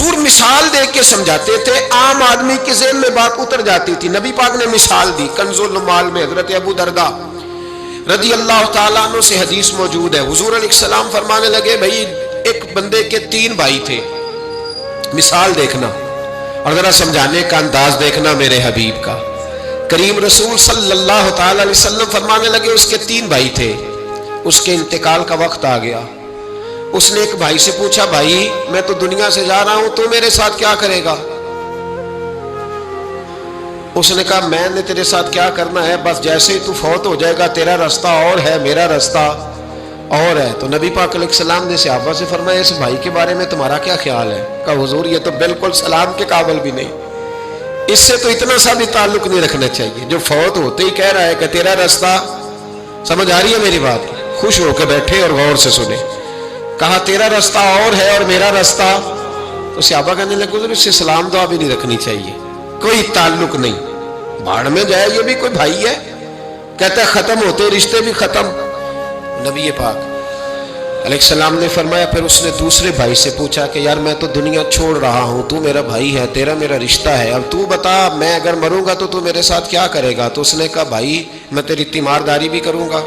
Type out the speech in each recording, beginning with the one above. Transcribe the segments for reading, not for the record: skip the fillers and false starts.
حضور مثال دے کے سمجھاتے تھے، عام آدمی کے ذہن میں بات اتر جاتی تھی، نبی پاک نے مثال دی۔ کنز المال میں حضرت ابو درداء رضی اللہ تعالیٰ عنہ سے حدیث موجود ہے، حضور علیہ السلام فرمانے لگے بھائی ایک بندے کے 3 بھائی تھے، مثال دیکھنا اور ذرا سمجھانے کا انداز دیکھنا میرے حبیب کا۔ کریم رسول صلی اللہ تعالیٰ علیہ وسلم فرمانے لگے اس کے 3 بھائی تھے، اس کے انتقال کا وقت آ گیا۔ اس نے ایک بھائی سے پوچھا بھائی میں تو دنیا سے جا رہا ہوں، تو میرے ساتھ کیا کرے گا؟ اس نے کہا میں نے تیرے ساتھ کیا کرنا ہے، بس جیسے ہی تو فوت ہو جائے گا تیرا رستہ اور ہے میرا رستہ اور ہے۔ تو نبی پاک علیہ السلام نے صحابہ سے فرمایا اس بھائی کے بارے میں تمہارا کیا خیال ہے؟ کہا حضور یہ تو بالکل سلام کے قابل بھی نہیں، اس سے تو اتنا سا بھی تعلق نہیں رکھنا چاہیے، جو فوت ہوتے ہی کہہ رہا ہے کہ تیرا رستہ۔ سمجھ آ رہی ہے میری بات؟ خوش ہو کے بیٹھے اور غور سے سنے۔ کہا تیرا رستہ اور ہے اور میرا رستہ، تو صحابہ کہنے لگے حضور اس سے سلام دعا بھی نہیں رکھنی چاہیے، کوئی تعلق نہیں، بھاڑ میں جائے یہ بھی کوئی بھائی ہے؟ کہتا ہے ختم ہوتے رشتے بھی ختم۔ نبی پاک علیہ السلام نے فرمایا، پھر اس نے دوسرے بھائی سے پوچھا کہ یار میں تو دنیا چھوڑ رہا ہوں، تو میرا بھائی ہے، تیرا میرا رشتہ ہے، اب تو بتا میں اگر مروں گا تو میرے ساتھ کیا کرے گا؟ تو اس نے کہا بھائی میں تیری تیمارداری بھی کروں گا،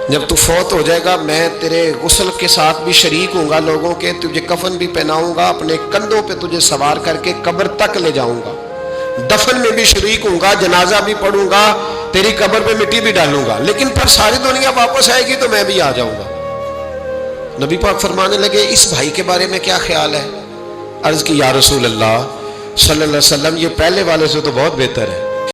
جب تو فوت ہو جائے گا میں تیرے غسل کے ساتھ بھی شریک ہوں گا، لوگوں کے تجھے کفن بھی پہناؤں گا، اپنے کندھوں پہ تجھے سوار کر کے قبر تک لے جاؤں گا، دفن میں بھی شریک ہوں گا، جنازہ بھی پڑھوں گا، تیری قبر پہ مٹی بھی ڈالوں گا، لیکن پھر ساری دنیا واپس آئے گی تو میں بھی آ جاؤں گا۔ نبی پاک فرمانے لگے اس بھائی کے بارے میں کیا خیال ہے؟ عرض کی یا رسول اللہ صلی اللہ علیہ وسلم یہ پہلے والے سے تو بہت بہتر ہے۔